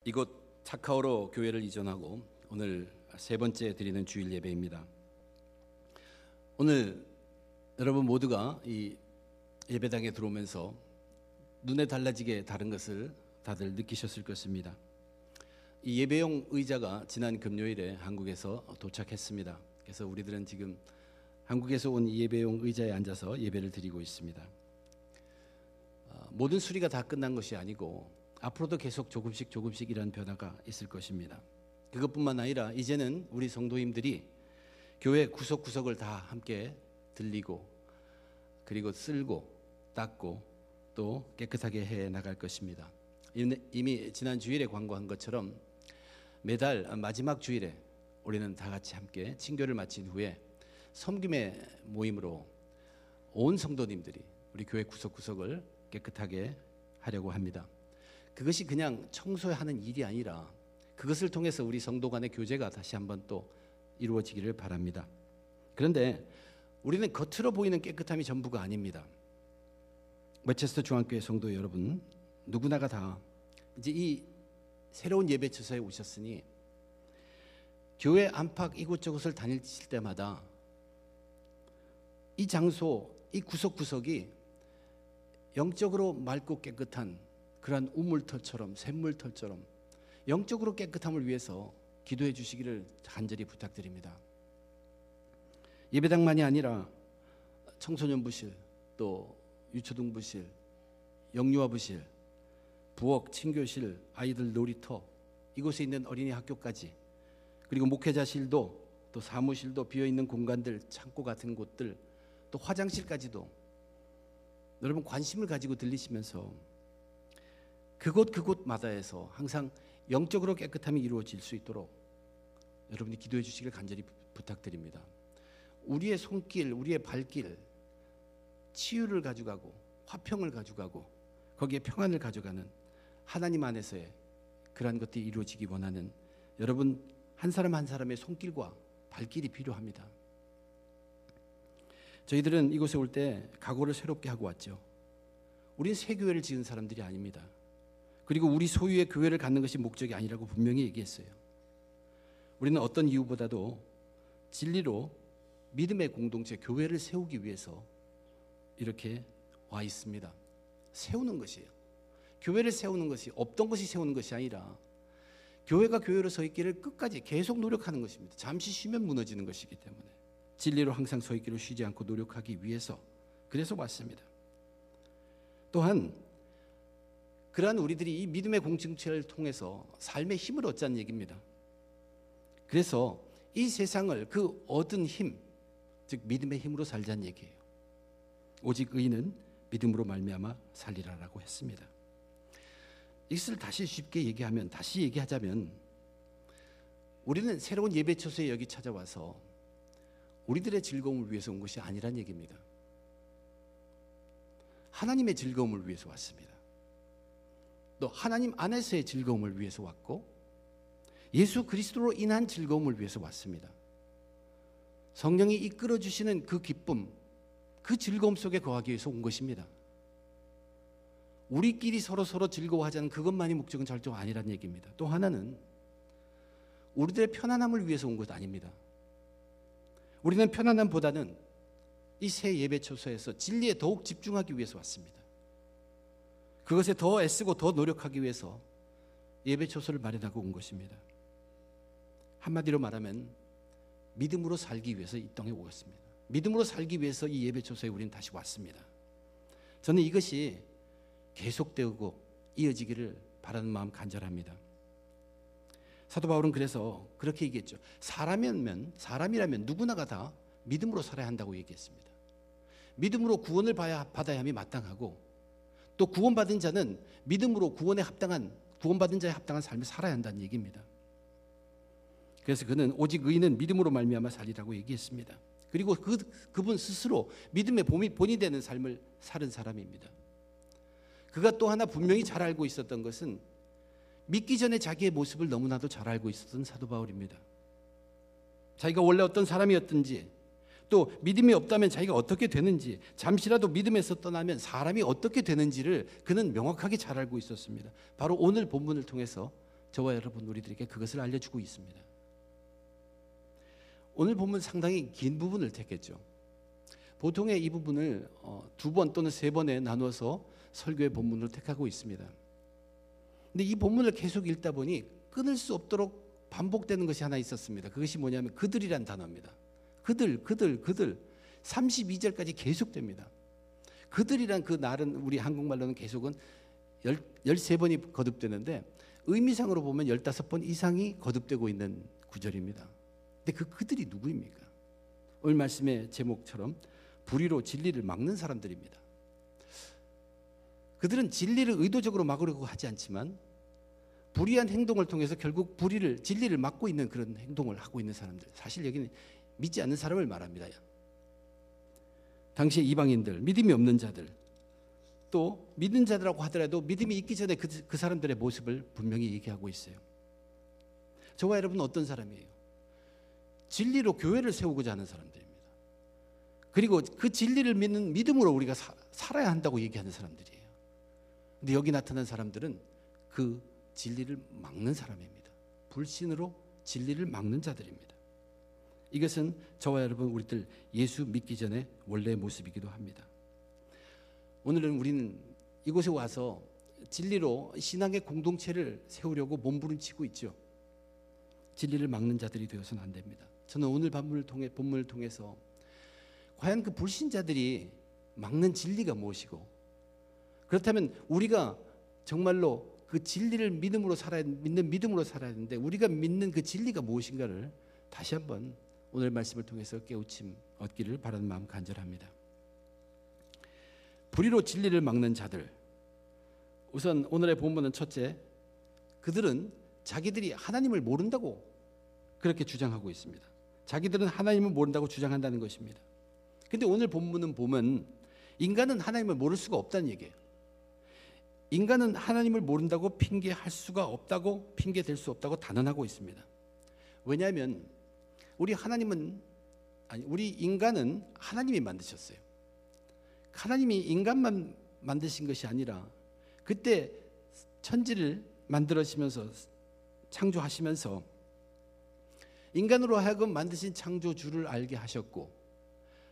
이곳 차카오로 교회를 이전하고 오늘 세 번째 드리는 주일 예배입니다. 오늘 여러분 모두가 이 예배당에 들어오면서 눈에 달라지게 다른 것을 다들 느끼셨을 것입니다. 이 예배용 의자가 지난 금요일에 한국에서 도착했습니다. 그래서 우리들은 지금 한국에서 온 이 예배용 의자에 앉아서 예배를 드리고 있습니다. 모든 수리가 다 끝난 것이 아니고 앞으로도 계속 조금씩 이런 변화가 있을 것입니다. 그것뿐만 아니라 이제는 우리 성도님들이 교회 구석구석을 다 함께 들리고 그리고 쓸고 닦고 또 깨끗하게 해 나갈 것입니다. 이미 지난 주일에 광고한 것처럼 매달 마지막 주일에 우리는 다 같이 함께 친교를 마친 후에 섬김의 모임으로 온 성도님들이 우리 교회 구석구석을 깨끗하게 하려고 합니다. 그것이 그냥 청소하는 일이 아니라 그것을 통해서 우리 성도 간의 교제가 다시 한번 또 이루어지기를 바랍니다. 그런데 우리는 겉으로 보이는 깨끗함이 전부가 아닙니다. 매체스터 중앙교회 성도 여러분, 누구나가 다 이제 이 새로운 예배 처소에 오셨으니 교회 안팎 이곳저곳을 다니실 때마다 이 장소, 이 구석구석이 영적으로 맑고 깨끗한 그러한 우물털처럼 샘물털처럼 영적으로 깨끗함을 위해서 기도해 주시기를 간절히 부탁드립니다. 예배당만이 아니라 청소년부실, 또 유초등부실, 영유아부실, 부엌, 친교실, 아이들 놀이터, 이곳에 있는 어린이 학교까지, 그리고 목회자실도 또 사무실도 비어있는 공간들, 창고 같은 곳들, 또 화장실까지도 여러분 관심을 가지고 들리시면서 그곳마다에서 항상 영적으로 깨끗함이 이루어질 수 있도록 여러분이 기도해 주시길 간절히 부탁드립니다. 우리의 손길, 우리의 발길, 치유를 가져가고 화평을 가져가고 거기에 평안을 가져가는 하나님 안에서의 그러한 것들이 이루어지기 원하는 여러분 한 사람 한 사람의 손길과 발길이 필요합니다. 저희들은 이곳에 올 때 각오를 새롭게 하고 왔죠. 우린 새 교회를 지은 사람들이 아닙니다. 그리고 우리 소유의 교회를 갖는 것이 목적이 아니라고 분명히 얘기했어요. 우리는 어떤 이유보다도 진리로 믿음의 공동체, 교회를 세우기 위해서 이렇게 와 있습니다. 세우는 것이에요. 교회를 세우는 것이 없던 것이 세우는 것이 아니라 교회가 교회로 서 있기를 끝까지 계속 노력하는 것입니다. 잠시 쉬면 무너지는 것이기 때문에 진리로 항상 서 있기를 쉬지 않고 노력하기 위해서 그래서 왔습니다. 또한 그러한 우리들이 이 믿음의 공동체를 통해서 삶의 힘을 얻자는 얘기입니다. 그래서 이 세상을 그 얻은 힘, 즉 믿음의 힘으로 살자는 얘기예요. 오직 의인은 믿음으로 말미암아 살리라라고 했습니다. 이것을 다시 쉽게 얘기하자면 우리는 새로운 예배 처소에 여기 찾아와서 우리들의 즐거움을 위해서 온 것이 아니란 얘기입니다. 하나님의 즐거움을 위해서 왔습니다. 또 하나님 안에서의 즐거움을 위해서 왔고 예수 그리스도로 인한 즐거움을 위해서 왔습니다. 성령이 이끌어 주시는 그 기쁨, 그 즐거움 속에 거하기 위해서 온 것입니다. 우리끼리 서로 즐거워하자는 그것만이 목적은 절대 아니란 얘기입니다. 또 하나는 우리들의 편안함을 위해서 온 것 아닙니다. 우리는 편안함보다는 이 새 예배 처소에서 진리에 더욱 집중하기 위해서 왔습니다. 그것에 더 애쓰고 더 노력하기 위해서 예배 처소를 마련하고 온 것입니다. 한마디로 말하면 믿음으로 살기 위해서 이 땅에 오겠습니다. 믿음으로 살기 위해서 이 예배 처소에 우리는 다시 왔습니다. 저는 이것이 계속되고 이어지기를 바라는 마음 간절합니다. 사도 바울은 그래서 그렇게 얘기했죠. 사람이라면 누구나가 다 믿음으로 살아야 한다고 얘기했습니다. 믿음으로 구원을 받아야 함이 마땅하고 또 구원받은 자는 믿음으로 구원받은 자에 합당한 삶을 살아야 한다는 얘기입니다. 그래서 그는 오직 의인은 믿음으로 말미암아 살리라고 얘기했습니다. 그리고 그분 스스로 믿음의 본이 되는 삶을 사는 사람입니다. 그가 또 하나 분명히 잘 알고 있었던 것은 믿기 전에 자기의 모습을 너무나도 잘 알고 있었던 사도 바울입니다. 자기가 원래 어떤 사람이었든지 또 믿음이 없다면 자기가 어떻게 되는지, 잠시라도 믿음에서 떠나면 사람이 어떻게 되는지를 그는 명확하게 잘 알고 있었습니다. 바로 오늘 본문을 통해서 저와 여러분 우리들에게 그것을 알려주고 있습니다. 오늘 본문 상당히 긴 부분을 택했죠. 보통의 이 부분을 2번 또는 3번에 나누어서 설교의 본문으로 택하고 있습니다. 근데 이 본문을 계속 읽다 보니 끊을 수 없도록 반복되는 것이 하나 있었습니다. 그것이 뭐냐면 그들이란 단어입니다. 그들 32절까지 계속됩니다. 그들이란 그 날은 우리 한국말로는 계속은 13번이 거듭되는데 의미상으로 보면 15번 이상이 거듭되고 있는 구절입니다. 근데 그들이 누구입니까? 오늘 말씀의 제목처럼 불의로 진리를 막는 사람들입니다. 그들은 진리를 의도적으로 막으려고 하지 않지만 불의한 행동을 통해서 결국 진리를 막고 있는 그런 행동을 하고 있는 사람들. 사실 여기는 믿지 않는 사람을 말합니다. 당시의 이방인들, 믿음이 없는 자들, 또 믿는 자들이라고 하더라도 믿음이 있기 전에 그 사람들의 모습을 분명히 얘기하고 있어요. 저와 여러분은 어떤 사람이에요? 진리로 교회를 세우고자 하는 사람들입니다. 그리고 그 진리를 믿는 믿음으로 우리가 살아야 한다고 얘기하는 사람들이에요. 근데 여기 나타난 사람들은 그 진리를 막는 사람입니다. 불신으로 진리를 막는 자들입니다. 이것은 저와 여러분 우리들 예수 믿기 전에 원래의 모습이기도 합니다. 오늘은 우리는 이곳에 와서 진리로 신앙의 공동체를 세우려고 몸부림치고 있죠. 진리를 막는 자들이 되어서는 안 됩니다. 저는 오늘 본문을 통해서 과연 그 불신자들이 막는 진리가 무엇이고, 그렇다면 우리가 정말로 그 진리를 믿는 믿음으로 살아야 하는데 우리가 믿는 그 진리가 무엇인가를 다시 한번 오늘 말씀을 통해서 깨우침 얻기를 바라는 마음 간절합니다. 불의로 진리를 막는 자들. 우선 오늘의 본문은 첫째, 그들은 자기들이 하나님을 모른다고 그렇게 주장하고 있습니다. 자기들은 하나님을 모른다고 주장한다는 것입니다. 근데 오늘 본문은 보면 인간은 하나님을 모를 수가 없다는 얘기예요. 인간은 하나님을 모른다고 핑계할 수가 없다고, 핑계댈 수 없다고 단언하고 있습니다. 왜냐하면 우리 인간은 하나님이 만드셨어요. 하나님이 인간만 만드신 것이 아니라 그때 천지를 만들어시면서 창조하시면서 인간으로 하여금 만드신 창조주를 알게 하셨고,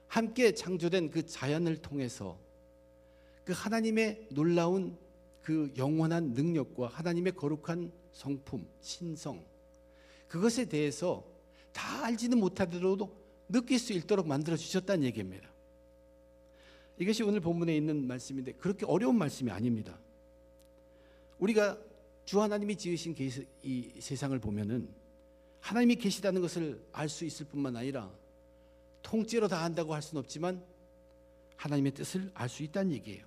함께 창조된 그 자연을 통해서 그 하나님의 놀라운 그 영원한 능력과 하나님의 거룩한 성품, 신성, 그것에 대해서 다 알지는 못하더라도 느낄 수 있도록 만들어 주셨다는 얘기입니다. 이것이 오늘 본문에 있는 말씀인데 그렇게 어려운 말씀이 아닙니다. 우리가 주 하나님이 지으신 이 세상을 보면은 하나님이 계시다는 것을 알 수 있을 뿐만 아니라 통째로 다 안다고 할 수는 없지만 하나님의 뜻을 알 수 있다는 얘기예요.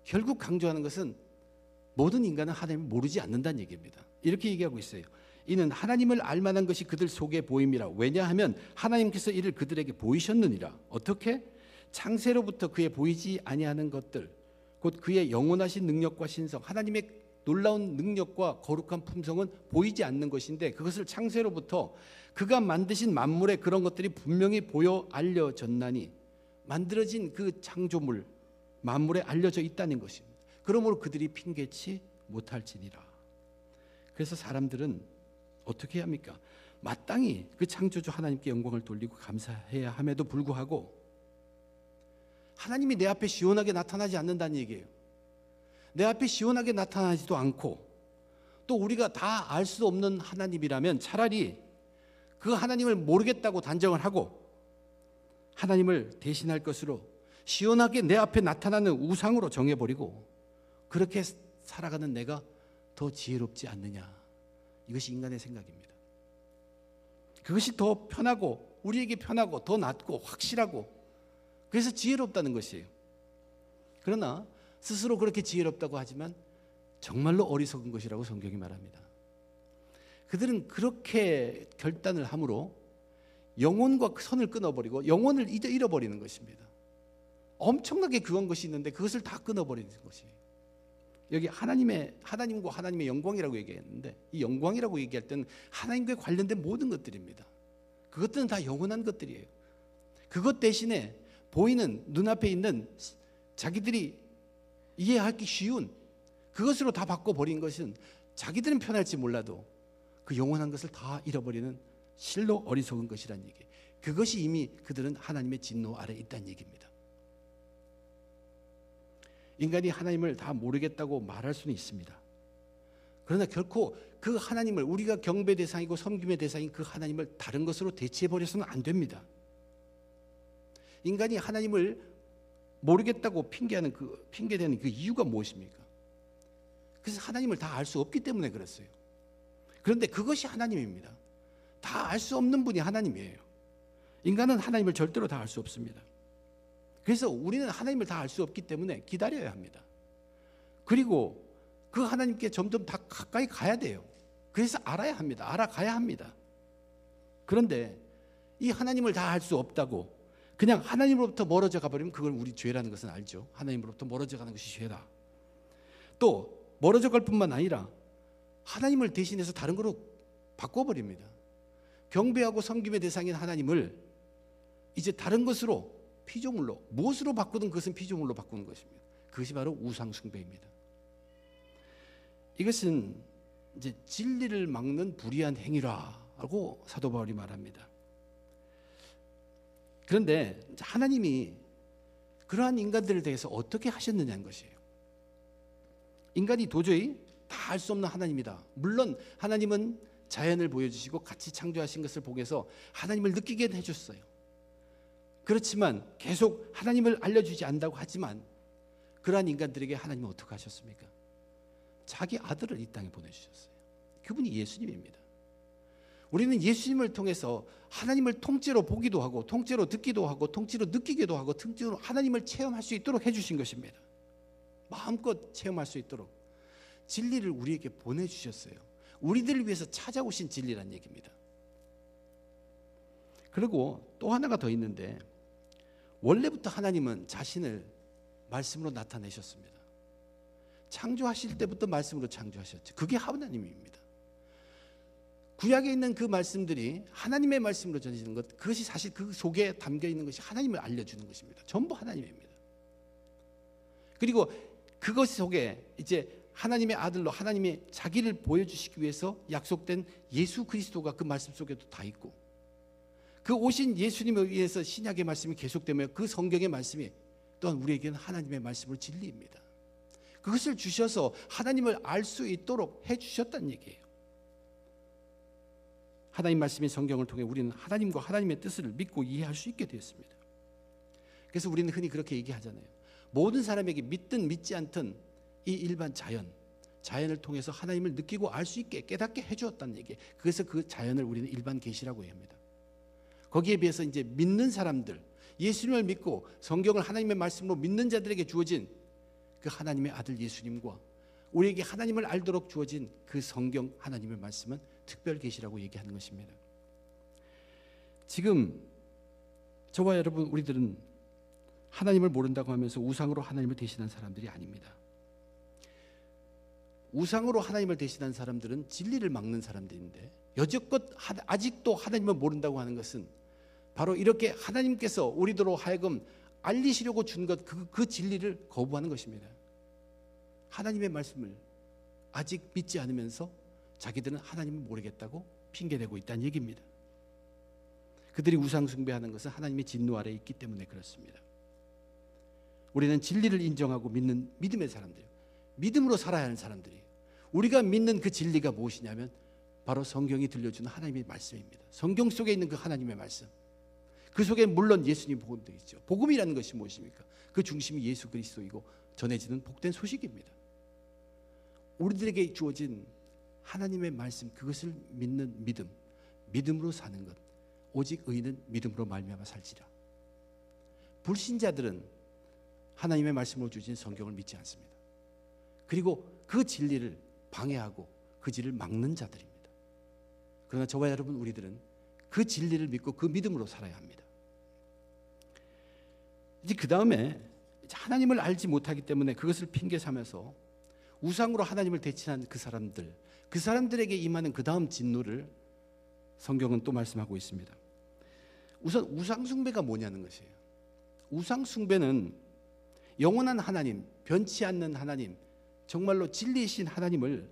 결국 강조하는 것은 모든 인간은 하나님을 모르지 않는다는 얘기입니다. 이렇게 얘기하고 있어요. 이는 하나님을 알만한 것이 그들 속에 보임이라. 왜냐하면 하나님께서 이를 그들에게 보이셨느니라. 어떻게? 창세로부터 그의 보이지 아니하는 것들, 곧 그의 영원하신 능력과 신성, 하나님의 놀라운 능력과 거룩한 품성은 보이지 않는 것인데 그것을 창세로부터 그가 만드신 만물의 그런 것들이 분명히 보여 알려졌나니, 만들어진 그 창조물 만물에 알려져 있다는 것입니다. 그러므로 그들이 핑계치 못할지니라. 그래서 사람들은 어떻게 해야 합니까? 마땅히 그 창조주 하나님께 영광을 돌리고 감사해야 함에도 불구하고 하나님이 내 앞에 시원하게 나타나지 않는다는 얘기예요. 내 앞에 시원하게 나타나지도 않고 또 우리가 다 알 수 없는 하나님이라면 차라리 그 하나님을 모르겠다고 단정을 하고 하나님을 대신할 것으로 시원하게 내 앞에 나타나는 우상으로 정해버리고 그렇게 살아가는 내가 더 지혜롭지 않느냐. 이것이 인간의 생각입니다. 그것이 더 편하고 우리에게 편하고 더 낫고 확실하고 그래서 지혜롭다는 것이에요. 그러나 스스로 그렇게 지혜롭다고 하지만 정말로 어리석은 것이라고 성경이 말합니다. 그들은 그렇게 결단을 함으로 영혼과 선을 끊어버리고 영혼을 잃어버리는 것입니다. 엄청나게 귀한 것이 있는데 그것을 다 끊어버리는 것이에요. 여기 하나님과 하나님의 영광이라고 얘기했는데 이 영광이라고 얘기할 때는 하나님과 관련된 모든 것들입니다. 그것들은 다 영원한 것들이에요. 그것 대신에 보이는 눈앞에 있는 자기들이 이해하기 쉬운 그것으로 다 바꿔버린 것은 자기들은 편할지 몰라도 그 영원한 것을 다 잃어버리는 실로 어리석은 것이란 얘기. 그것이 이미 그들은 하나님의 진노 아래 있다는 얘기입니다. 인간이 하나님을 다 모르겠다고 말할 수는 있습니다. 그러나 결코 그 하나님을, 우리가 경배 대상이고 섬김의 대상인 그 하나님을 다른 것으로 대체해버려서는 안 됩니다. 인간이 하나님을 모르겠다고 핑계대는 그 이유가 무엇입니까? 그래서 하나님을 다 알 수 없기 때문에 그랬어요. 그런데 그것이 하나님입니다. 다 알 수 없는 분이 하나님이에요. 인간은 하나님을 절대로 다 알 수 없습니다. 그래서 우리는 하나님을 다 알 수 없기 때문에 기다려야 합니다. 그리고 그 하나님께 점점 다 가까이 가야 돼요. 그래서 알아야 합니다. 알아가야 합니다. 그런데 이 하나님을 다 알 수 없다고 그냥 하나님으로부터 멀어져 가버리면 그걸 우리 죄라는 것은 알죠. 하나님으로부터 멀어져 가는 것이 죄다. 또 멀어져 갈 뿐만 아니라 하나님을 대신해서 다른 거로 바꿔버립니다. 경배하고 섬김의 대상인 하나님을 이제 다른 것으로, 피조물로, 무엇으로 바꾸든 그것은 피조물로 바꾸는 것입니다. 그것이 바로 우상숭배입니다. 이것은 이제 진리를 막는 불의한 행위라고 사도 바울이 말합니다. 그런데 하나님이 그러한 인간들에 대해서 어떻게 하셨느냐는 것이에요. 인간이 도저히 다 알 수 없는 하나님이다. 물론 하나님은 자연을 보여주시고 같이 창조하신 것을 보면서 하나님을 느끼게 해줬어요. 그렇지만 계속 하나님을 알려주지 않는다고 하지만 그러한 인간들에게 하나님은 어떻게 하셨습니까? 자기 아들을 이 땅에 보내주셨어요. 그분이 예수님입니다. 우리는 예수님을 통해서 하나님을 통째로 보기도 하고 통째로 듣기도 하고 통째로 느끼기도 하고 통째로 하나님을 체험할 수 있도록 해주신 것입니다. 마음껏 체험할 수 있도록 진리를 우리에게 보내주셨어요. 우리들을 위해서 찾아오신 진리란 얘기입니다. 그리고 또 하나가 더 있는데, 원래부터 하나님은 자신을 말씀으로 나타내셨습니다. 창조하실 때부터 말씀으로 창조하셨죠. 그게 하나님입니다. 구약에 있는 그 말씀들이 하나님의 말씀으로 전해지는 것, 그것이 사실 그 속에 담겨 있는 것이 하나님을 알려주는 것입니다. 전부 하나님입니다. 그리고 그것 속에 이제 하나님의 아들로 하나님의 자기를 보여주시기 위해서 약속된 예수 그리스도가 그 말씀 속에도 다 있고, 그 오신 예수님에 의해서 신약의 말씀이 계속되며 그 성경의 말씀이 또한 우리에게는 하나님의 말씀으로 진리입니다. 그것을 주셔서 하나님을 알 수 있도록 해주셨다는 얘기예요. 하나님 말씀인 성경을 통해 우리는 하나님과 하나님의 뜻을 믿고 이해할 수 있게 되었습니다. 그래서 우리는 흔히 그렇게 얘기하잖아요. 모든 사람에게 믿든 믿지 않든 이 일반 자연을 통해서 하나님을 느끼고 알 수 있게 깨닫게 해주었다는 얘기예요. 그래서 그 자연을 우리는 일반 계시라고 합니다. 거기에 비해서 이제 믿는 사람들, 예수님을 믿고 성경을 하나님의 말씀으로 믿는 자들에게 주어진 그 하나님의 아들 예수님과 우리에게 하나님을 알도록 주어진 그 성경 하나님의 말씀은 특별 계시라고 얘기하는 것입니다. 지금 저와 여러분 우리들은 하나님을 모른다고 하면서 우상으로 하나님을 대신한 사람들이 아닙니다. 우상으로 하나님을 대신한 사람들은 진리를 막는 사람들인데, 여지껏 아직도 하나님을 모른다고 하는 것은 바로 이렇게 하나님께서 우리들로 하여금 알리시려고 준 것, 그 진리를 거부하는 것입니다. 하나님의 말씀을 아직 믿지 않으면서 자기들은 하나님을 모르겠다고 핑계대고 있다는 얘기입니다. 그들이 우상 숭배하는 것은 하나님의 진노 아래에 있기 때문에 그렇습니다. 우리는 진리를 인정하고 믿는 믿음의 사람들, 믿음으로 살아야 하는 사람들이에요. 우리가 믿는 그 진리가 무엇이냐면 바로 성경이 들려주는 하나님의 말씀입니다. 성경 속에 있는 그 하나님의 말씀, 그 속에 물론 예수님 복음도 있죠. 복음이라는 것이 무엇입니까? 그 중심이 예수 그리스도이고 전해지는 복된 소식입니다. 우리들에게 주어진 하나님의 말씀, 그것을 믿는 믿음, 믿음으로 사는 것, 오직 의인은 믿음으로 말미암아 살지라. 불신자들은 하나님의 말씀으로 주신 성경을 믿지 않습니다. 그리고 그 진리를 방해하고 그 진리를 막는 자들입니다. 그러나 저와 여러분 우리들은 그 진리를 믿고 그 믿음으로 살아야 합니다. 이제 그 다음에 하나님을 알지 못하기 때문에 그것을 핑계 삼아서 우상으로 하나님을 대신한 그 사람들에게 임하는 그 다음 진노를 성경은 또 말씀하고 있습니다. 우선 우상 숭배가 뭐냐는 것이에요. 우상 숭배는 영원한 하나님, 변치 않는 하나님, 정말로 진리이신 하나님을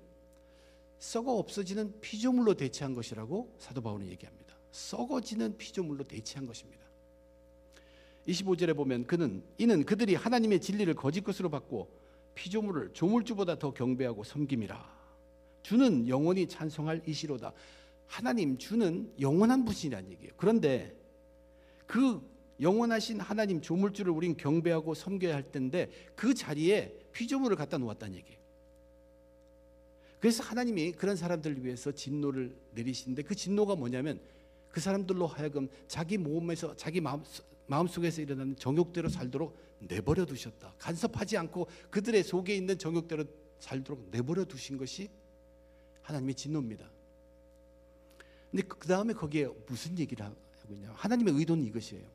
썩어 없어지는 피조물로 대체한 것이라고 사도 바울은 얘기합니다. 썩어지는 피조물로 대체한 것입니다. 25절에 보면 이는 그들이 하나님의 진리를 거짓 것으로 바꾸어 피조물을 조물주보다 더 경배하고 섬김이라. 주는 영원히 찬송할 이시로다. 하나님 주는 영원한 분이라는 얘기예요. 그런데 그 영원하신 하나님 조물주를 우린 경배하고 섬겨야 할 텐데 그 자리에 피조물을 갖다 놓았다는 얘기예요. 그래서 하나님이 그런 사람들을 위해서 진노를 내리시는데 그 진노가 뭐냐면 그 사람들로 하여금 자기 몸에서 자기 마음속에서 일어나는 정욕대로 살도록 내버려 두셨다. 간섭하지 않고 그들의 속에 있는 정욕대로 살도록 내버려 두신 것이 하나님의 진노입니다. 근데 그 다음에 거기에 무슨 얘기를 하고 있냐? 하나님의 의도는 이것이에요.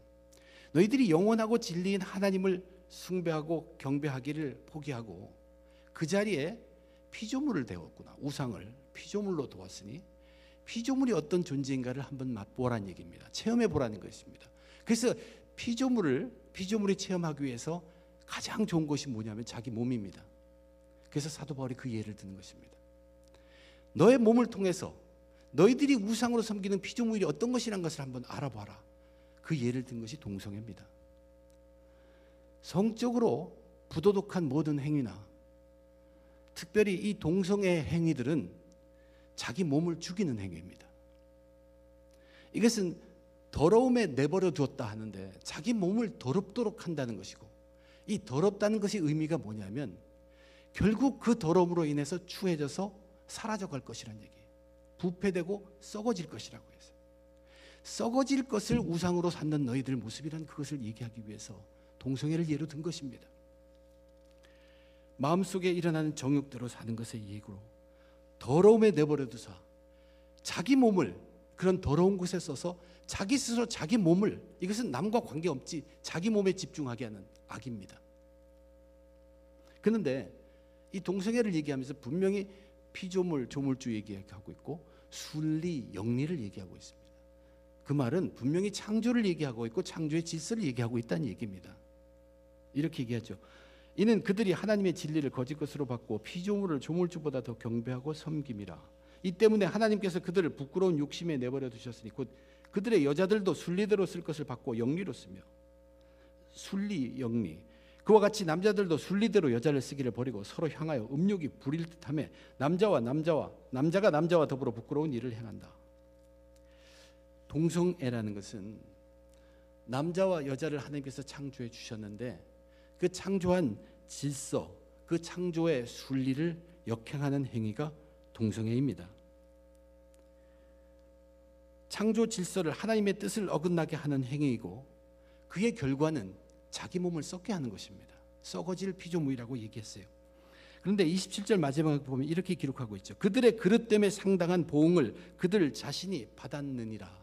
너희들이 영원하고 진리인 하나님을 숭배하고 경배하기를 포기하고 그 자리에 피조물을 대었구나. 우상을 피조물로 두었으니 피조물이 어떤 존재인가를 한번 맛보라는 얘기입니다. 체험해 보라는 것입니다. 그래서 피조물이 체험하기 위해서 가장 좋은 것이 뭐냐면 자기 몸입니다. 그래서 사도 바울이 그 예를 드는 것입니다. 너의 몸을 통해서 너희들이 우상으로 섬기는 피조물이 어떤 것이라는 것을 한번 알아봐라. 그 예를 든 것이 동성애입니다. 성적으로 부도덕한 모든 행위나 특별히 이 동성애 행위들은 자기 몸을 죽이는 행위입니다. 이것은 더러움에 내버려 두었다 하는데 자기 몸을 더럽도록 한다는 것이고, 이 더럽다는 것이 의미가 뭐냐면 결국 그 더러움으로 인해서 추해져서 사라져갈 것이라는 얘기예요. 부패되고 썩어질 것이라고 해서 썩어질 것을 우상으로 삼는 너희들 모습이란 그것을 얘기하기 위해서 동성애를 예로 든 것입니다. 마음속에 일어나는 정욕대로 사는 것의 예고로 더러움에 내버려 두사 자기 몸을 그런 더러운 곳에 써서 자기 스스로 자기 몸을, 이것은 남과 관계없지 자기 몸에 집중하게 하는 악입니다. 그런데 이 동성애를 얘기하면서 분명히 피조물, 조물주 얘기하고 있고 순리, 영리를 얘기하고 있습니다. 그 말은 분명히 창조를 얘기하고 있고 창조의 질서를 얘기하고 있다는 얘기입니다. 이렇게 얘기하죠. 이는 그들이 하나님의 진리를 거짓 것으로 바꾸어 피조물을 조물주보다 더 경배하고 섬김이라. 이 때문에 하나님께서 그들을 부끄러운 욕심에 내버려 두셨으니 곧 그들의 여자들도 순리대로 쓸 것을 바꾸어 영리로 쓰며. 순리, 영리. 그와 같이 남자들도 순리대로 여자를 쓰기를 버리고 서로 향하여 음욕이 부릴 듯하며 남자가 남자와 더불어 부끄러운 일을 행한다. 동성애라는 것은 남자와 여자를 하나님께서 창조해 주셨는데 그 창조한 질서, 그 창조의 순리를 역행하는 행위가 동성애입니다. 창조 질서를, 하나님의 뜻을 어긋나게 하는 행위이고 그의 결과는 자기 몸을 썩게 하는 것입니다. 썩어질 피조물이라고 얘기했어요. 그런데 27절 마지막에 보면 이렇게 기록하고 있죠. 그들의 그릇 때문에 상당한 보응을 그들 자신이 받았느니라.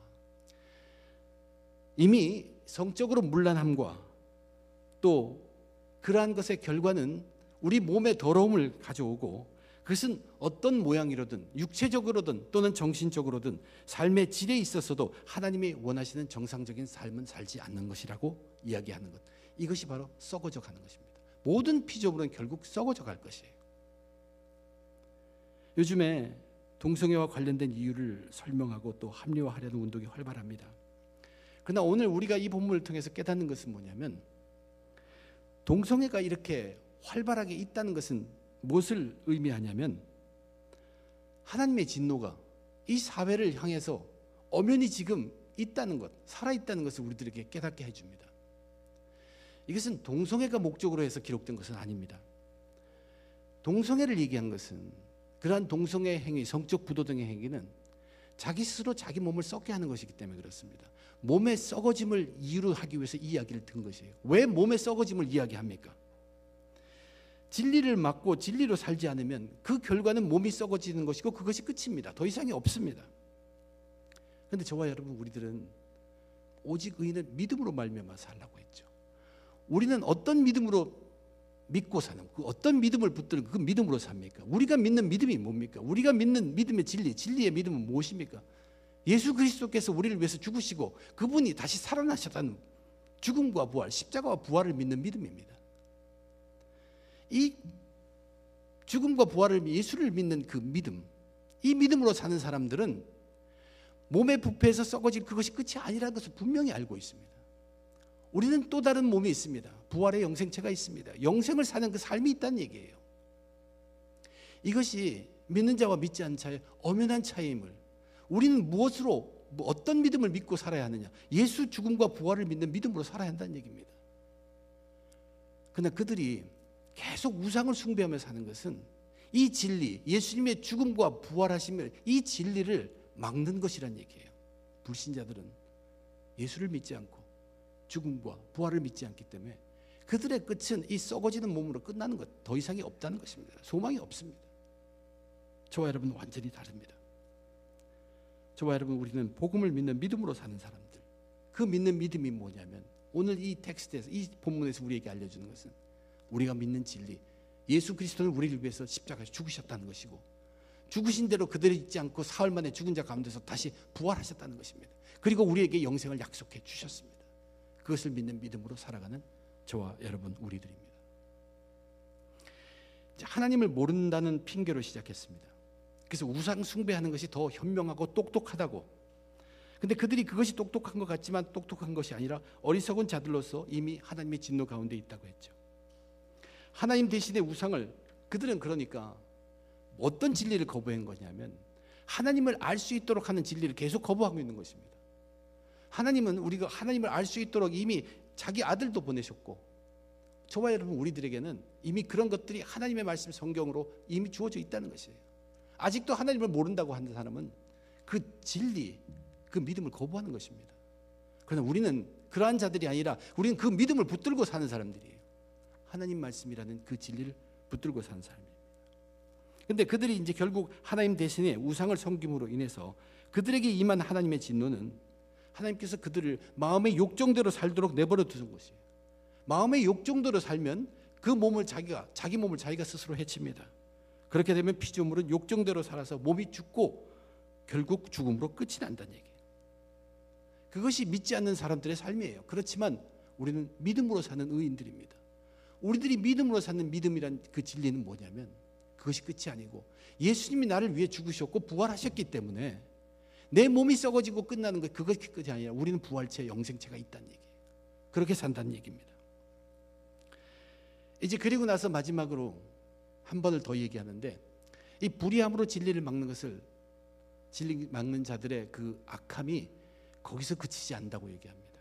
이미 성적으로 문란함과 또 그러한 것의 결과는 우리 몸의 더러움을 가져오고 그것은 어떤 모양이로든 육체적으로든 또는 정신적으로든 삶의 질에 있어서도 하나님이 원하시는 정상적인 삶은 살지 않는 것이라고 이야기하는 것. 이것이 바로 썩어져 가는 것입니다. 모든 피조물은 결국 썩어져 갈 것이에요. 요즘에 동성애와 관련된 이유를 설명하고 또 합리화하려는 운동이 활발합니다. 그러나 오늘 우리가 이 본문을 통해서 깨닫는 것은 뭐냐면 동성애가 이렇게 활발하게 있다는 것은 무엇을 의미하냐면 하나님의 진노가 이 사회를 향해서 엄연히 지금 있다는 것, 살아있다는 것을 우리들에게 깨닫게 해줍니다. 이것은 동성애가 목적으로 해서 기록된 것은 아닙니다. 동성애를 얘기한 것은 그러한 동성애 행위, 성적 부도 등의 행위는 자기 스스로 자기 몸을 썩게 하는 것이기 때문에 그렇습니다. 몸의 썩어짐을 이유로 하기 위해서 이 이야기를 든 것이에요. 왜 몸의 썩어짐을 이야기합니까? 진리를 맡고 진리로 살지 않으면 그 결과는 몸이 썩어지는 것이고 그것이 끝입니다. 더 이상이 없습니다. 그런데 저와 여러분, 우리들은 오직 의인은 믿음으로 말미암아 살라고 했죠. 우리는 어떤 믿음으로 믿고 사는, 그 어떤 믿음을 붙들고 그 믿음으로 삽니까? 우리가 믿는 믿음이 뭡니까? 우리가 믿는 믿음의 진리, 진리의 믿음은 무엇입니까? 예수 그리스도께서 우리를 위해서 죽으시고 그분이 다시 살아나셨다는 죽음과 부활, 십자가와 부활을 믿는 믿음입니다. 이 죽음과 부활을, 예수를 믿는 그 믿음, 이 믿음으로 사는 사람들은 몸의 부패에서 썩어질 그것이 끝이 아니라는 것을 분명히 알고 있습니다. 우리는 또 다른 몸이 있습니다. 부활의 영생체가 있습니다. 영생을 사는 그 삶이 있다는 얘기예요. 이것이 믿는 자와 믿지 않는 자의 엄연한 차이임을, 우리는 무엇으로, 어떤 믿음을 믿고 살아야 하느냐, 예수 죽음과 부활을 믿는 믿음으로 살아야 한다는 얘기입니다. 그러나 그들이 계속 우상을 숭배하며 사는 것은 이 진리, 예수님의 죽음과 부활하심을, 이 진리를 막는 것이란 얘기예요. 불신자들은 예수를 믿지 않고 죽음과 부활을 믿지 않기 때문에 그들의 끝은 이 썩어지는 몸으로 끝나는 것, 더 이상이 없다는 것입니다. 소망이 없습니다. 저와 여러분은 완전히 다릅니다. 저와 여러분, 우리는 복음을 믿는 믿음으로 사는 사람들, 그 믿는 믿음이 뭐냐면 오늘 이 텍스트에서, 이 본문에서 우리에게 알려주는 것은 우리가 믿는 진리, 예수 그리스도는 우리를 위해서 십자가에서 죽으셨다는 것이고, 죽으신 대로 그들이 있지 않고 사흘 만에 죽은 자 가운데서 다시 부활하셨다는 것입니다. 그리고 우리에게 영생을 약속해 주셨습니다. 그것을 믿는 믿음으로 살아가는 저와 여러분, 우리들입니다. 하나님을 모른다는 핑계로 시작했습니다. 그래서 우상 숭배하는 것이 더 현명하고 똑똑하다고. 근데 그들이 그것이 똑똑한 것 같지만 똑똑한 것이 아니라 어리석은 자들로서 이미 하나님의 진노 가운데 있다고 했죠. 하나님 대신에 우상을, 그들은 그러니까 어떤 진리를 거부한 거냐면 하나님을 알 수 있도록 하는 진리를 계속 거부하고 있는 것입니다. 하나님은, 우리가 하나님을 알 수 있도록 이미 자기 아들도 보내셨고, 저와 여러분 우리들에게는 이미 그런 것들이 하나님의 말씀 성경으로 이미 주어져 있다는 것이에요. 아직도 하나님을 모른다고 하는 사람은 그 진리, 그 믿음을 거부하는 것입니다. 그러나 우리는 그러한 자들이 아니라 우리는 그 믿음을 붙들고 사는 사람들이에요. 하나님 말씀이라는 그 진리를 붙들고 사는 사람입니다. 그런데 그들이 이제 결국 하나님 대신에 우상을 섬김으로 인해서 그들에게 임한 하나님의 진노는, 하나님께서 그들을 마음의 욕정대로 살도록 내버려 두는 것이에요. 마음의 욕정대로 살면 그 몸을 자기 몸을 자기가 스스로 해칩니다. 그렇게 되면 피조물은 욕정대로 살아서 몸이 죽고 결국 죽음으로 끝이 난다는 얘기예요. 그것이 믿지 않는 사람들의 삶이에요. 그렇지만 우리는 믿음으로 사는 의인들입니다. 우리들이 믿음으로 사는 믿음이란 그 진리는 뭐냐면 그것이 끝이 아니고 예수님이 나를 위해 죽으셨고 부활하셨기 때문에 내 몸이 썩어지고 끝나는 것, 그것이 끝이 아니라 우리는 부활체, 영생체가 있다는 얘기예요. 그렇게 산다는 얘기입니다. 이제 그리고 나서 마지막으로 한 번을 더 얘기하는데, 이 불의함으로 진리를 막는 것을, 진리 막는 자들의 그 악함이 거기서 그치지 않는다고 얘기합니다.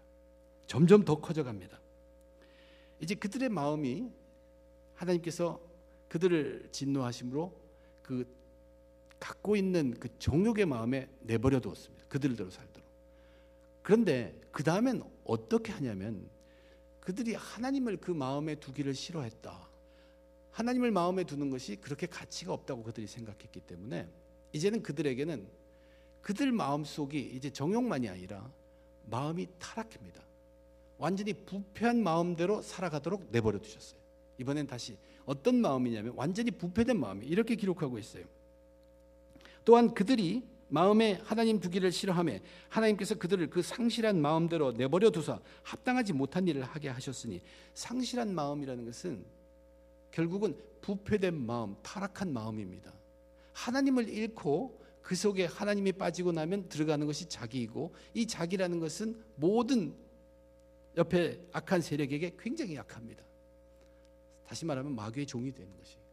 점점 더 커져갑니다. 이제 그들의 마음이 하나님께서 그들을 진노하심으로 그 갖고 있는 그 정욕의 마음에 내버려 두었습니다. 그들대로 살도록. 그런데 그 다음엔 어떻게 하냐면 그들이 하나님을 그 마음에 두기를 싫어했다. 하나님을 마음에 두는 것이 그렇게 가치가 없다고 그들이 생각했기 때문에 이제는 그들에게는 그들 마음속이 이제 정욕만이 아니라 마음이 타락합니다. 완전히 부패한 마음대로 살아가도록 내버려 두셨어요. 이번엔 다시 어떤 마음이냐면 완전히 부패된 마음이, 이렇게 기록하고 있어요. 또한 그들이 마음에 하나님 두기를 싫어하며 하나님께서 그들을 그 상실한 마음대로 내버려 두사 합당하지 못한 일을 하게 하셨으니, 상실한 마음이라는 것은 결국은 부패된 마음, 타락한 마음입니다. 하나님을 잃고 그 속에 하나님이 빠지고 나면 들어가는 것이 자기이고, 이 자기라는 것은 모든 옆에 악한 세력에게 굉장히 약합니다. 다시 말하면 마귀의 종이 되는 것이에요.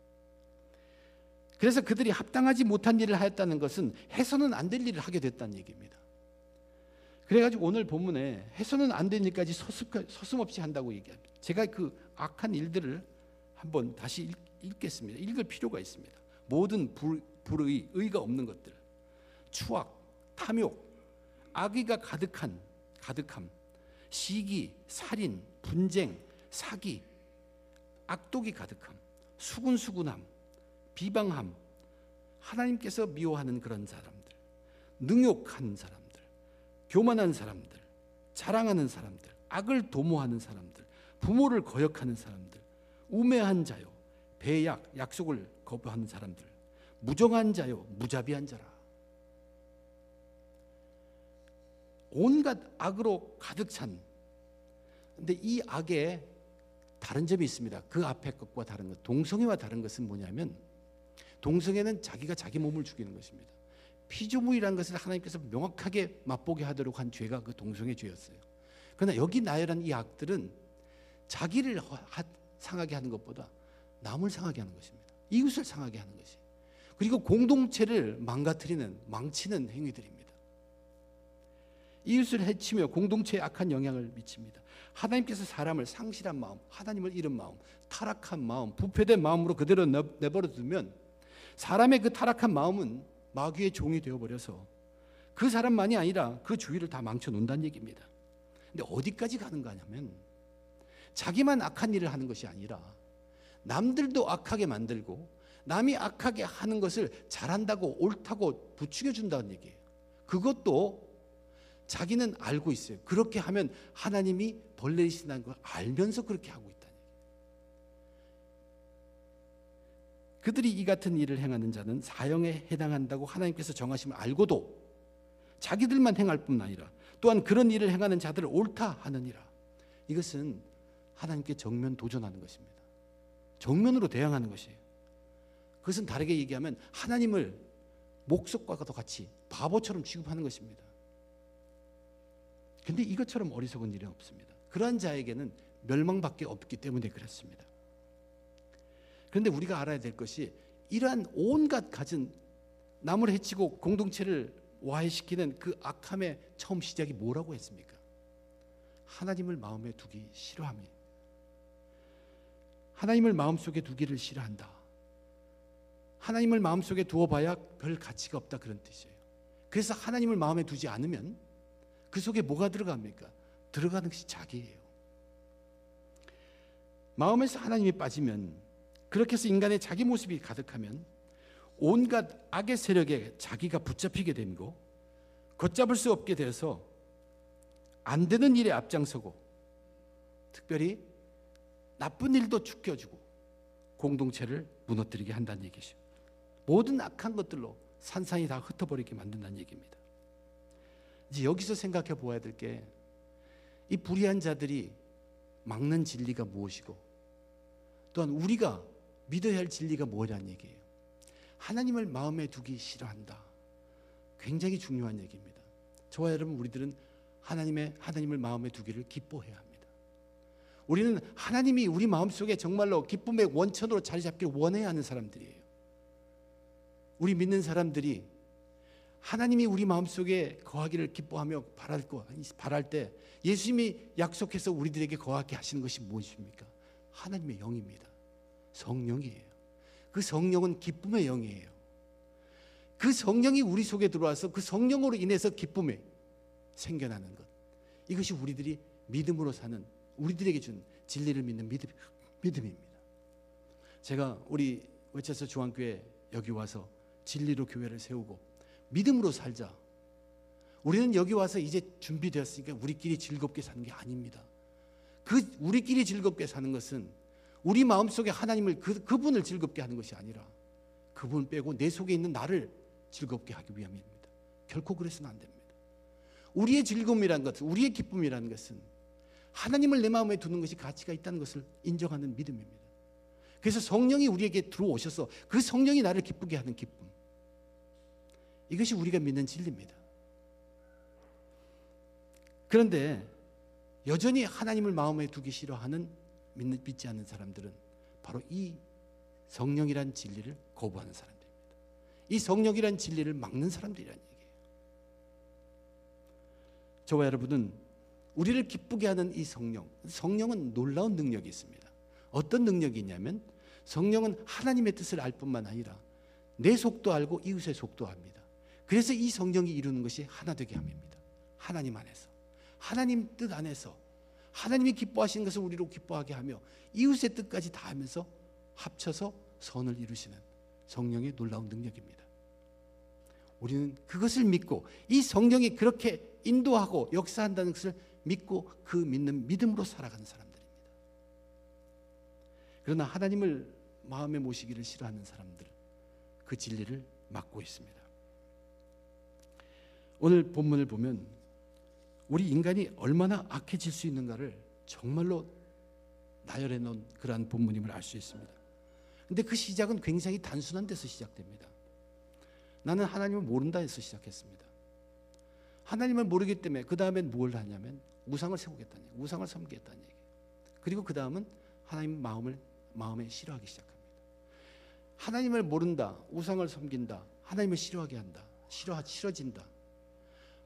그래서 그들이 합당하지 못한 일을 하였다는 것은 해서는 안 될 일을 하게 됐다는 얘기입니다. 그래가지고 오늘 본문에 해서는 안 될 일까지 서슴없이 한다고 얘기합니다. 제가 그 악한 일들을 한번 다시 읽겠습니다. 읽을 필요가 있습니다. 모든 불의, 의가 없는 것들, 추악, 탐욕, 악의가 가득함, 시기, 살인, 분쟁, 사기, 악독이 가득함, 수군수군함, 비방함, 하나님께서 미워하는 그런 사람들, 능욕하는 사람들, 교만한 사람들, 자랑하는 사람들, 악을 도모하는 사람들, 부모를 거역하는 사람들, 우매한 자요, 배약, 약속을 거부하는 사람들, 무정한 자요, 무자비한 자라. 온갖 악으로 가득 찬. 근데 이 악에 다른 점이 있습니다. 그 앞에 것과 다른 것, 동성애와 다른 것은 뭐냐면, 동성애는 자기가 자기 몸을 죽이는 것입니다. 피조물이라는 것을 하나님께서 명확하게 맛보게 하도록 한 죄가 그 동성의 죄였어요. 그러나 여기 나열한 이 악들은 자기를 상하게 하는 것보다 남을 상하게 하는 것입니다. 이웃을 상하게 하는 것이. 그리고 공동체를 망치는 행위들입니다. 이웃을 해치며 공동체에 악한 영향을 미칩니다. 하나님께서 사람을 상실한 마음, 하나님을 잃은 마음, 타락한 마음, 부패된 마음으로 그대로 내버려 두면 사람의 그 타락한 마음은 마귀의 종이 되어버려서 그 사람만이 아니라 그 주위를 다 망쳐놓는다는 얘기입니다. 근데 어디까지 가는가 하냐면 자기만 악한 일을 하는 것이 아니라 남들도 악하게 만들고 남이 악하게 하는 것을 잘한다고 옳다고 부추겨준다는 얘기예요. 그것도 자기는 알고 있어요. 그렇게 하면 하나님이 벌 내리신다는 걸 알면서 그렇게 하고 있다는 얘기예요. 그들이 이 같은 일을 행하는 자는 사형에 해당한다고 하나님께서 정하심을 알고도 자기들만 행할 뿐 아니라 또한 그런 일을 행하는 자들을 옳다 하느니라. 이것은 하나님께 정면 도전하는 것입니다. 정면으로 대항하는 것이에요. 그것은 다르게 얘기하면 하나님을 목석과도 같이 바보처럼 취급하는 것입니다. 그런데 이것처럼 어리석은 일은 없습니다. 그러한 자에게는 멸망밖에 없기 때문에 그렇습니다. 그런데 우리가 알아야 될 것이 이러한 온갖 갖은 남을 해치고 공동체를 와해시키는 그 악함의 처음 시작이 뭐라고 했습니까? 하나님을 마음에 두기 싫어함이에요. 하나님을 마음속에 두기를 싫어한다. 하나님을 마음속에 두어봐야 별 가치가 없다, 그런 뜻이에요. 그래서 하나님을 마음에 두지 않으면 그 속에 뭐가 들어갑니까? 들어가는 것이 자기예요. 마음에서 하나님이 빠지면, 그렇게 해서 인간의 자기 모습이 가득하면 온갖 악의 세력에 자기가 붙잡히게 되고 걷잡을 수 없게 되어서 안 되는 일에 앞장서고 특별히 나쁜 일도 죽여주고 공동체를 무너뜨리게 한다는 얘기죠. 모든 악한 것들로 산산이 다 흩어버리게 만든다는 얘기입니다. 이제 여기서 생각해 보아야 될 게, 이 불의한 자들이 막는 진리가 무엇이고 또한 우리가 믿어야 할 진리가 뭐냐는 얘기예요. 하나님을 마음에 두기 싫어한다. 굉장히 중요한 얘기입니다. 저와 여러분, 우리들은 하나님을 마음에 두기를 기뻐해야 합니다. 우리는 하나님이 우리 마음속에 정말로 기쁨의 원천으로 자리 잡기를 원해야 하는 사람들이에요. 우리 믿는 사람들이 하나님이 우리 마음속에 거하기를 기뻐하며 바랄 때 예수님이 약속해서 우리들에게 거하게 하시는 것이 무엇입니까? 하나님의 영입니다. 성령이에요. 그 성령은 기쁨의 영이에요. 그 성령이 우리 속에 들어와서 그 성령으로 인해서 기쁨이 생겨나는 것, 이것이 우리들이 믿음으로 사는, 우리들에게 준 진리를 믿는 믿음입니다. 제가 우리 웨체스터 중앙교회 여기 와서 진리로 교회를 세우고 믿음으로 살자, 우리는 여기 와서 이제 준비되었으니까 우리끼리 즐겁게 사는 게 아닙니다. 우리끼리 즐겁게 사는 것은 우리 마음속에 하나님을, 그분을 즐겁게 하는 것이 아니라 그분 빼고 내 속에 있는 나를 즐겁게 하기 위함입니다. 결코 그래서는 안 됩니다. 우리의 즐거움이라는 것, 우리의 기쁨이라는 것은 하나님을 내 마음에 두는 것이 가치가 있다는 것을 인정하는 믿음입니다. 그래서 성령이 우리에게 들어오셔서 그 성령이 나를 기쁘게 하는 기쁨, 이것이 우리가 믿는 진리입니다. 그런데 여전히 하나님을 마음에 두기 싫어하는, 믿지 않는 사람들은 바로 이 성령이란 진리를 거부하는 사람들입니다. 이 성령이란 진리를 막는 사람들이라는 얘기예요. 저와 여러분은 우리를 기쁘게 하는 이 성령은 놀라운 능력이 있습니다. 어떤 능력이 있냐면, 성령은 하나님의 뜻을 알 뿐만 아니라 내 속도 알고 이웃의 속도 압니다. 그래서 이 성령이 이루는 것이 하나 되게 함입니다. 하나님 안에서, 하나님 뜻 안에서 하나님이 기뻐하시는 것을 우리로 기뻐하게 하며 이웃의 뜻까지 다 하면서 합쳐서 선을 이루시는 성령의 놀라운 능력입니다. 우리는 그것을 믿고 이 성령이 그렇게 인도하고 역사한다는 것을 믿고 그 믿는 믿음으로 살아가는 사람들입니다. 그러나 하나님을 마음에 모시기를 싫어하는 사람들, 그 진리를 막고 있습니다. 오늘 본문을 보면 우리 인간이 얼마나 악해질 수 있는가를 정말로 나열해 놓은 그러한 본문임을 알 수 있습니다. 그런데 그 시작은 굉장히 단순한 데서 시작됩니다. 나는 하나님을 모른다 해서 시작했습니다. 하나님을 모르기 때문에 그 다음엔 뭘 하냐면 우상을 세우겠다는 얘기, 우상을 섬기겠다는 얘기. 그리고 그 다음은 하나님 마음에 싫어하기 시작합니다. 하나님을 모른다, 우상을 섬긴다, 하나님을 싫어하게 한다, 싫어진다.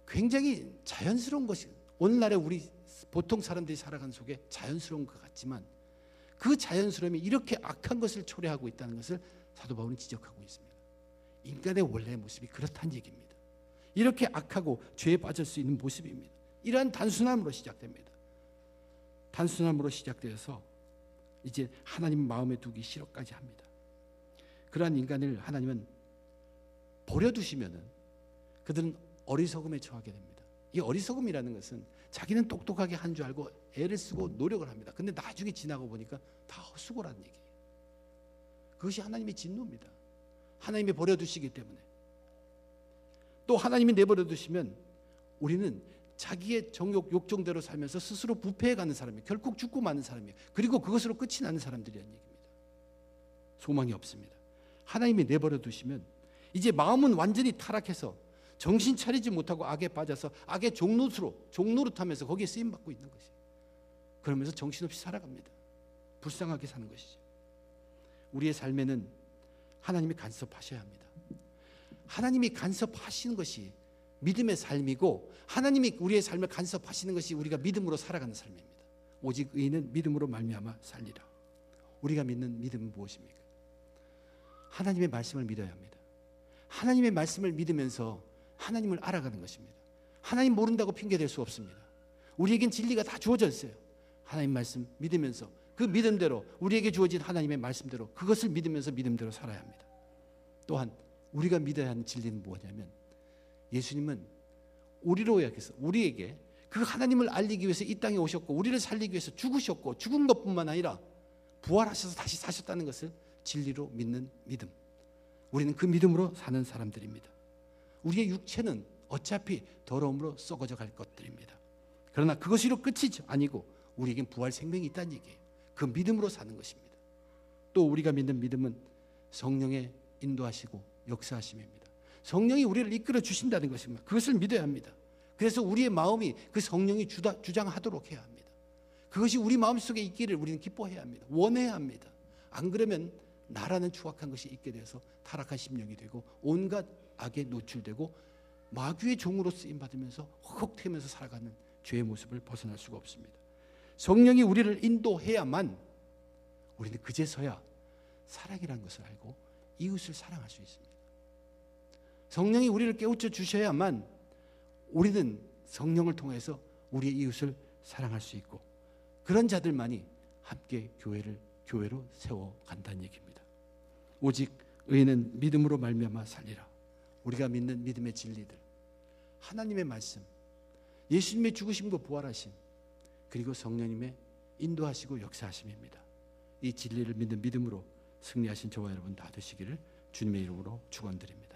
굉장히 자연스러운 것이 오늘날의 우리 보통 사람들이 살아가는 속에 자연스러운 것 같지만 그 자연스러움이 이렇게 악한 것을 초래하고 있다는 것을 사도 바울은 지적하고 있습니다. 인간의 원래의 모습이 그렇다는 얘기입니다. 이렇게 악하고 죄에 빠질 수 있는 모습입니다. 이러한 단순함으로 시작됩니다. 단순함으로 시작되어서 이제 하나님 마음에 두기 싫어까지 합니다. 그러한 인간을 하나님은 버려두시면은 그들은 어리석음에 처하게 됩니다. 이 어리석음이라는 것은 자기는 똑똑하게 한 줄 알고 애를 쓰고 노력을 합니다. 근데 나중에 지나고 보니까 다 헛수고라는 얘기예요. 그것이 하나님의 진노입니다. 하나님이 버려두시기 때문에. 또 하나님이 내버려 두시면 우리는 자기의 정욕, 욕정대로 살면서 스스로 부패해가는 사람이에요. 결국 죽고 마는 사람이에요. 그리고 그것으로 끝이 나는 사람들이라는 얘기입니다. 소망이 없습니다. 하나님이 내버려 두시면 이제 마음은 완전히 타락해서 정신 차리지 못하고 악에 빠져서 악의 종노릇하면서 거기에 쓰임받고 있는 것이에요. 그러면서 정신없이 살아갑니다. 불쌍하게 사는 것이죠. 우리의 삶에는 하나님이 간섭하셔야 합니다. 하나님이 간섭하시는 것이 믿음의 삶이고 하나님이 우리의 삶을 간섭하시는 것이 우리가 믿음으로 살아가는 삶입니다. 오직 의인은 믿음으로 말미암아 살리라. 우리가 믿는 믿음은 무엇입니까? 하나님의 말씀을 믿어야 합니다. 하나님의 말씀을 믿으면서 하나님을 알아가는 것입니다. 하나님 모른다고 핑계댈 수 없습니다. 우리에겐 진리가 다 주어져 있어요. 하나님 말씀 믿으면서 그 믿음대로 우리에게 주어진 하나님의 말씀대로 그것을 믿으면서 믿음대로 살아야 합니다. 또한 우리가 믿어야 하는 진리는 뭐냐면 예수님은 우리로 하여서 우리에게 그 하나님을 알리기 위해서 이 땅에 오셨고 우리를 살리기 위해서 죽으셨고 죽은 것뿐만 아니라 부활하셔서 다시 사셨다는 것을 진리로 믿는 믿음. 우리는 그 믿음으로 사는 사람들입니다. 우리의 육체는 어차피 더러움으로 썩어져 갈 것들입니다. 그러나 그것으로 끝이 아니고 우리에겐 부활 생명이 있다는 얘기예요. 그 믿음으로 사는 것입니다. 또 우리가 믿는 믿음은 성령의 인도하시고 역사하심입니다. 성령이 우리를 이끌어 주신다는 것입니다. 그것을 믿어야 합니다. 그래서 우리의 마음이 그 성령이 주장하도록 해야 합니다. 그것이 우리 마음속에 있기를 우리는 기뻐해야 합니다. 원해야 합니다. 안 그러면 나라는 추악한 것이 있게 돼서 타락한 심령이 되고 온갖 악에 노출되고 마귀의 종으로 쓰임받으면서 헉헉대면서 살아가는 죄의 모습을 벗어날 수가 없습니다. 성령이 우리를 인도해야만 우리는 그제서야 사랑이라는 것을 알고 이웃을 사랑할 수 있습니다. 성령이 우리를 깨우쳐 주셔야만 우리는 성령을 통해서 우리의 이웃을 사랑할 수 있고 그런 자들만이 함께 교회로 세워간다는 얘기입니다. 오직 의인은 믿음으로 말미암아 살리라. 우리가 믿는 믿음의 진리들, 하나님의 말씀, 예수님의 죽으심과 부활하심, 그리고 성령님의 인도하시고 역사하심입니다. 이 진리를 믿는 믿음으로 승리하신 저와 여러분 다 되시기를 주님의 이름으로 축원드립니다.